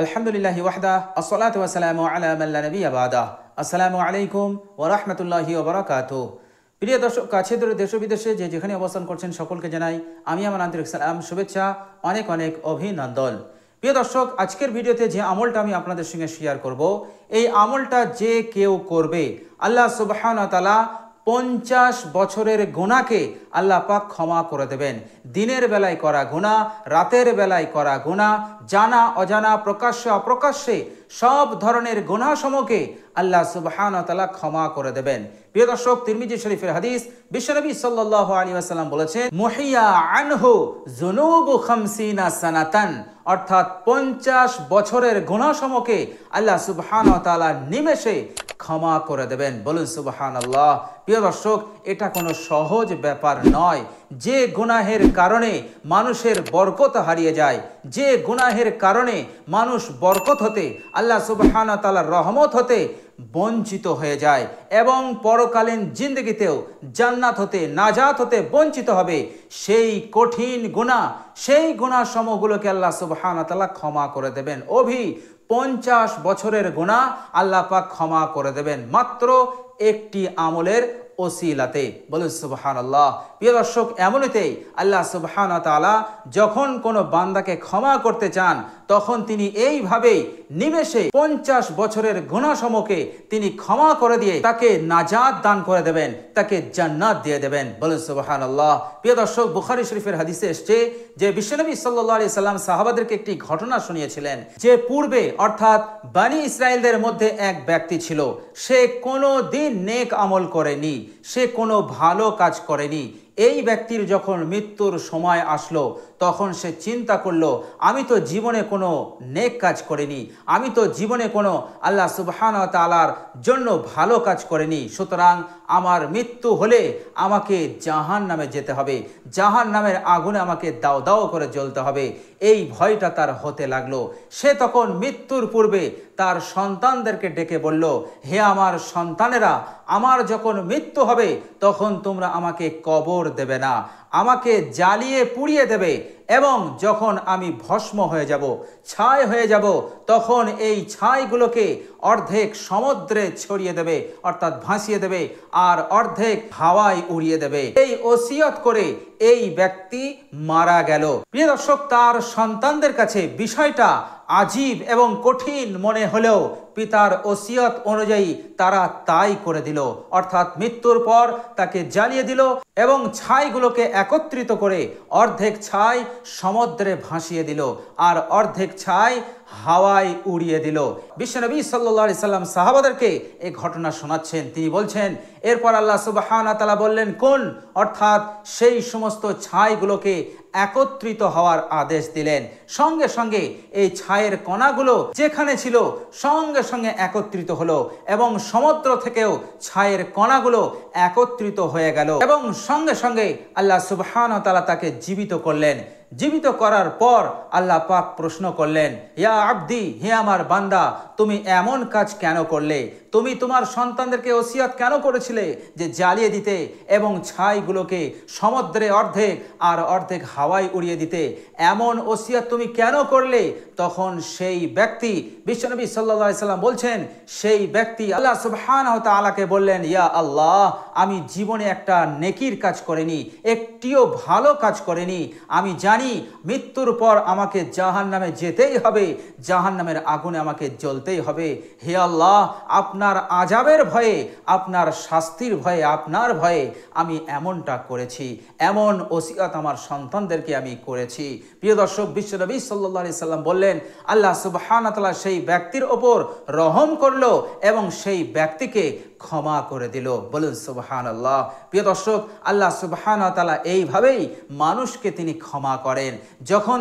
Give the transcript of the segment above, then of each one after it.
আলহামদুলিল্লাহি ওয়াহদা আসসালাতু ওয়াসসালামু আলা মান লা নাবিয়্যা বাদা। আসসালামু আলাইকুম ওয়া রাহমাতুল্লাহি ওয়া বারাকাতুহু। প্রিয় দর্শক, কাছে দূরে দেশ ও বিদেশে যে যেখানে অবস্থান করছেন সকলকে জানাই আমি আমার আন্তরিক সালাম, শুভেচ্ছা, অনেক অনেক অভিনন্দন। প্রিয় দর্শক, আজকের ভিডিওতে যে আমলটা আমি আপনাদের সঙ্গে শেয়ার করব, এই আমলটা যে কেউ করবে আল্লাহ সুবহানাহু ওয়া তাআলা 50 বছরের গুনাহকে আল্লাহ পাক ক্ষমা করে দেবেন। দিনের বেলায় করা গুনাহ, রাতের বেলায় করা গুনাহ, জানা অজানা, প্রকাশ্য অপ্রকাশ্যে সব ধরনের গুনাহসমূহকে আল্লাহ সুবহানাহু ওয়া তাআলা ক্ষমা করে দেবেন। প্রিয় দর্শক, তিরমিজি শরীফের হাদিস, বিশ্বনবী সাল্লাল্লাহু আলাইহি ওয়াসাল্লাম বলেছেন, মুহিয়া আনহু যুনুবু 50 সানাতান, অর্থাৎ 50 বছরের গুনাহসমূহকে আল্লাহ সুবহানাহু ওয়া তাআলা নিমেষে ক্ষমা করে দেবেন। বলুন সুবহানাল্লাহ। প্রিয় দর্শক, এটা কোনো সহজ ব্যাপার নয়। যে গুনাহের কারণে মানুষের বরকত হারিয়ে যায়, যে গুনাহের কারণে মানুষ বরকত হতে, আল্লাহ সুবহানাহু ওয়া তাআলার রহমত হতে বঞ্চিত হয়ে যায় এবং পরকালীন জিন্দগিতেও জান্নাত হতে, নাজাত হতে বঞ্চিত হবে, সেই কঠিন গুনাহ, সেই গুনাহ সমূহগুলোকে আল্লাহ সুবহানাহু ওয়া তাআলা ক্ষমা করে দেবেন। 50 বছরের গুনাহ আল্লাহ পাক ক্ষমা করে দেবেন মাত্র একটি আমলের ওসিলাতে। বলুন সুবহানাল্লাহ। প্রিয় দর্শক, এমনিতেই আল্লাহ সুবহানাহু ওয়া তাআলা যখন কোনো বান্দাকে ক্ষমা করতে চান, তখন তিনি এইভাবেই নিমেষে 50 বছরের গুনাহসমূহকে তিনি ক্ষমা করে দিয়ে তাকে নাজাত দান করে দেবেন, তাকে জান্নাত দিয়ে দেবেন। বলুন সুবহানাল্লাহ। প্রিয় দর্শক, বুখারী শরীফের হাদিসে এসেছে যে বিশ্বনবী সাল্লাল্লাহু আলাইহি সাল্লাম সাহাবাদেরকে একটি ঘটনা শুনিয়েছিলেন যে পূর্বে অর্থাৎ বনী ইসরাইলদের মধ্যে এক ব্যক্তি ছিল, সে কোনো দিন নেক আমল করেনি, সে কোনো ভালো কাজ করেনি। এই ব্যক্তির যখন মৃত্যুর সময় আসলো, তখন সে চিন্তা করলো, আমি তো জীবনে কোনো নেক কাজ করিনি, আমি তো জীবনে কোনো আল্লাহ সুবহানাহু ওয়া তাআলার জন্য ভালো কাজ করিনি, সুতরাং আমার মৃত্যু হলে আমাকে জাহান্নামে যেতে হবে, জাহান্নামের আগুনে আমাকে দাও দাও করে জ্বলতে হবে। এই ভয়টা তার হতে লাগলো। সে তখন মৃত্যুর পূর্বে তার সন্তানদেরকে ডেকে বলল, হে আমার সন্তানেরা, আমার যখন মৃত্যু হবে তখন তোমরা আমাকে কবর দেবে না, আমাকে জ্বালিয়ে পুড়িয়ে দেবে, এবং যখন আমি ভস্ম হয়ে যাব, ছাই হয়ে যাব, তখন এই ছাইগুলোকে অর্ধেক সমুদ্রে ছড়িয়ে দেবে, অর্থাৎ ভাসিয়ে দেবে, আর অর্ধেক হাওয়ায় উড়িয়ে দেবে। এই ওসিয়ত করে এই ব্যক্তি মারা গেল। প্রিয় দর্শক, তার সন্তানদের কাছে বিষয়টা আজীব এবং কঠিন মনে হলেও পিতার ওসিয়ত অনুযায়ী তারা তাই করে দিল, অর্থাৎ মৃত্যুর পর তাকে জ্বালিয়ে দিল এবং ছাইগুলোকে একত্রিত করে অর্ধেক ছাই সমুদ্রে ভাসিয়ে দিল আর অর্ধেক ছাই হাওয়ায় উড়িয়ে দিল। বিশ্বনবী সাল্লাল্লাহু আলাইহি সাল্লাম সাহাবাদেরকে এই ঘটনা শোনাচ্ছেন। তিনি বলছেন, এরপর আল্লাহ সুবহানাহু ওয়া তাআলা বললেন, কোন, অর্থাৎ সেই সমস্ত ছাইগুলোকে একত্রিত হওয়ার আদেশ দিলেন। সঙ্গে সঙ্গে এই ছায়ের কণাগুলো যেখানে ছিল সঙ্গে সঙ্গে একত্রিত হলো এবং সমুদ্র থেকেও ছায়ের কণাগুলো একত্রিত হয়ে গেল এবং সঙ্গে সঙ্গে আল্লাহ সুবহানাহু ওয়া তাআলা তাকে জীবিত করলেন। জীবিত করার পর আল্লাহ পাক প্রশ্ন করলেন, ইয়া আব্দি, হে আমার বান্দা, তুমি এমন কাজ কেন করলে? তুমি তোমার সন্তানদেরকে ওসিয়ত কেন করেছিলে যে জ্বালিয়ে দিতে এবং ছাইগুলোকে সমুদ্রে অর্ধেক আর অর্ধেক হাওয়ায় উড়িয়ে দিতে? এমন ওসিয়ত তুমি কেন করলে? তখন সেই ব্যক্তি, বিশ্বনবী সাল্লাল্লাহু আলাইহি সাল্লাম বলছেন, সেই ব্যক্তি আল্লাহ সুবহানাহু ওয়া তাআলাকে বললেন, ইয়া আল্লাহ, আমি জীবনে একটা নেকির কাজ করিনি, একটিও ভালো কাজ করিনি। আমি জানি মৃত্যুর পর আমাকে জাহান্নামে যেতেই হবে, জাহান্নামের আগুনে আমাকে জ্বলতেই হবে। হে আল্লাহ, আপনার আযাবের ভয়ে, আপনার শাস্তির ভয়ে, আপনার ভয়ে আমি এমনটা করেছি, এমন ওসিয়ত আমার সন্তানদেরকে আমি করেছি। প্রিয় দর্শক, বিশ্বনবী সাল্লাল্লাহু আলাইহি সাল্লাম বললেন, আল্লাহ সুবহানাহু ওয়া তাআলা সেই ব্যক্তির ওপর রহম করলো এবং সেই ব্যক্তিকে ক্ষমা করে দিল। বলুন সুবহানাল্লাহ। প্রিয় দর্শক, আল্লাহ সুবহানাহু ওয়া তাআলা এইভাবেই মানুষকে তিনি ক্ষমা করেন। যখন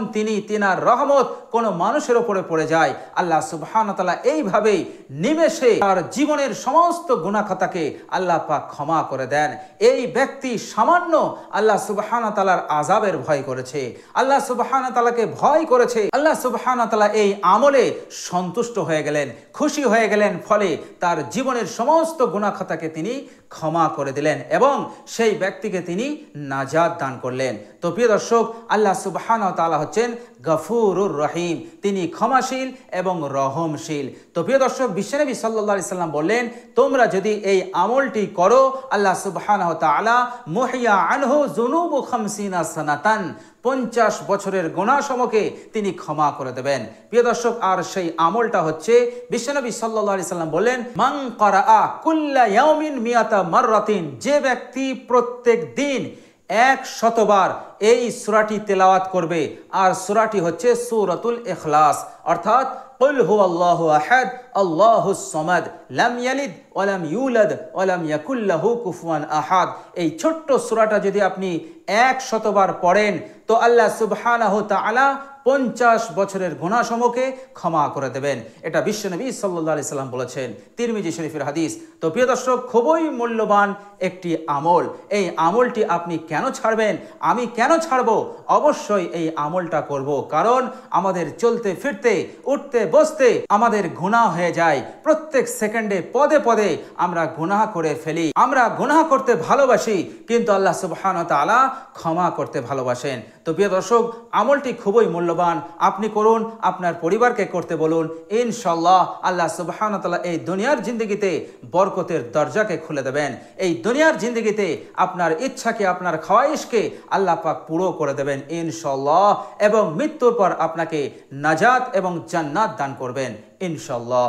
তিনার রহমত কোনো মানুষের উপরে পড়ে যায়, আল্লাহ সুবহানাহু ওয়া তাআলা এইভাবেই নিমেষে তার জীবনের সমস্ত গুনাহ খাতাকে আল্লাহ পাক ক্ষমা করে দেন। এই ব্যক্তি সামান্য আল্লাহ সুবহানাহু ওয়া তাআলার আযাবের ভয় করেছে, আল্লাহ সুবহানাহু ওয়া তাআলাকে ভয় করেছে, আল্লাহ সুবহানাহু ওয়া তাআলা এই আমলে সন্তুষ্ট হয়ে গেলেন, খুশি হয়ে গেলেন, ফলে তার জীবনের সমস্ত গুনাহ খাতাকে তিনি ক্ষমা করে দিলেন এবং সেই ব্যক্তিকে তিনি নাজাত দান করলেন। তো প্রিয় দর্শক, আল্লাহ সুবহানাহু ওয়া তাআলা হচ্ছেন গফুরুর রহিম, তিনি ক্ষমাশীল এবং রহমশীল। তো প্রিয় দর্শক, বিশ্বনবী সাল্লাল্লাহু আলাইহি সাল্লাম বললেন, তোমরা যদি এই আমলটি করো, আল্লাহ সুবহানাহু ওয়া তাআলা মুহিয়া আনহু যুনুবু 50 সানাতান, 50 বছরের গুনাহসমূহকে তিনি ক্ষমা করে দেবেন। প্রিয় দর্শক, আর সেই আমলটা হচ্ছে বিশ্বনবী সাল্লাল্লাহু আলাইহি সাল্লাম বললেন, মান ক্বারাআ কুল্লা ইয়াউমিন মিয়াতা মাররাতিন, যে ব্যক্তি প্রত্যেক দিন 100 বার এই সূরাটি তেলাওয়াত করবে, আর সূরাটি হচ্ছে সূরাতুল ইখলাস, অর্থাৎ কুল হুয়াল্লাহু আহাদ আল্লাহুস সামাদ লাম ইয়ালিদ ওয়া লাম ইউলাদ ওয়া লাম ইয়াকুল লাহু কুফুয়ান আহাদ। এই ছোট্ট সূরাটা যদি আপনি 100 বার পড়েন, তো আল্লাহ সুবহানাহু ওয়া তাআলা 50 বছরের গুনাহসমূহকে ক্ষমা করে দেবেন। এটা বিশ্বনবী সাল্লাল্লাহু আলাইহি সাল্লাম বলেছেন, তিরমিজি শরীফের হাদিস। তো প্রিয় দর্শক, খুবই মূল্যবান একটি আমল। এই আমলটি আপনি কেন ছাড়বেন? আমি কেন ছাড়বো? অবশ্যই এই আমলটা করব, কারণ আমাদের চলতে ফিরতে উঠতে বসতে আমাদের গুনাহ হয়ে যায়। প্রত্যেক সেকেন্ডে পদে পদে আমরা গুনাহ করে ফেলি। আমরা গুনাহ করতে ভালোবাসি, কিন্তু আল্লাহ সুবহানাহু ওয়া তাআলা ক্ষমা করতে ভালোবাসেন। তো প্রিয় দর্শক, আমলটি খুবই মূল্যবান, আপনি করুন, আপনার পরিবারকে করতে বলুন। ইনশাআল্লাহ আল্লাহ সুবহানাহু ওয়া তাআলা এই দুনিয়ার জিন্দেগিতে বরকতের দরজাকে খুলে দেবেন। এই দুনিয়ার জিন্দেগিতে আপনার ইচ্ছাকে, আপনার খওয়াইশকে আল্লাহ পাক পুরো করে দেবেন ইনশাআল্লাহ, এবং মৃত্যুর পর আপনাকে নাজাত এবং জান্নাত দান করবেন ইনশাআল্লাহ।